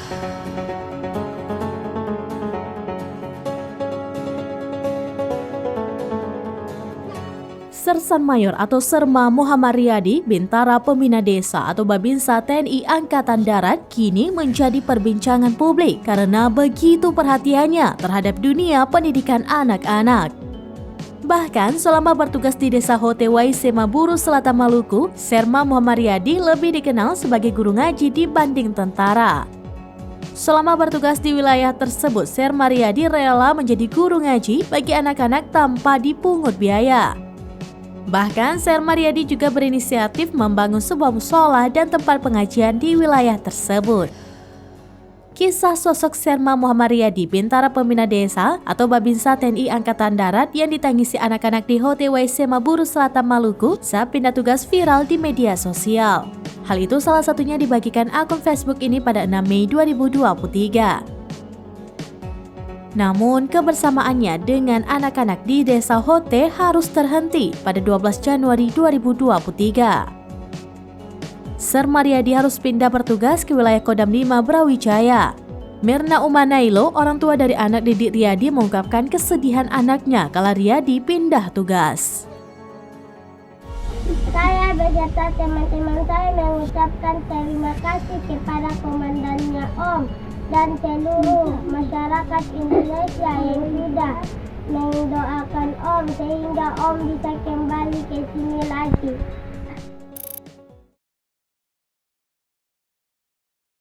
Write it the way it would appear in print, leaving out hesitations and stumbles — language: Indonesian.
Sersan Mayor atau Serma Muhammad Riyadi, Bintara Pembina Desa atau Babinsa TNI Angkatan Darat kini menjadi perbincangan publik karena begitu perhatiannya terhadap dunia pendidikan anak-anak. Bahkan selama bertugas di Desa Hotewai Semaburu Selatan Maluku, Serma Muhammad Riyadi lebih dikenal sebagai guru ngaji dibanding tentara. Selama bertugas di wilayah tersebut, Serma Riyadi rela menjadi guru ngaji bagi anak-anak tanpa dipungut biaya. Bahkan Serma Riyadi juga berinisiatif membangun sebuah mushola dan tempat pengajian di wilayah tersebut. Kisah sosok Serma Muhammad Riyadi, Bintara Pembina Desa atau Babinsa TNI Angkatan Darat yang ditangisi anak-anak di Hotewai Semaburu Selatan Maluku saat pindah tugas viral di media sosial. Hal itu salah satunya dibagikan akun Facebook ini pada 6 Mei 2023. Namun, kebersamaannya dengan anak-anak di Desa Hote harus terhenti pada 12 Januari 2023. Serma Riyadi harus pindah bertugas ke wilayah Kodam 5 Brawijaya. Mirna Umanailo, orang tua dari anak didik Riyadi, mengungkapkan kesedihan anaknya kala Riyadi pindah tugas. Saya beserta teman-teman saya mengucapkan terima kasih kepada komandannya Om dan seluruh masyarakat Indonesia yang sudah mendoakan Om sehingga Om bisa kembali ke sini lagi.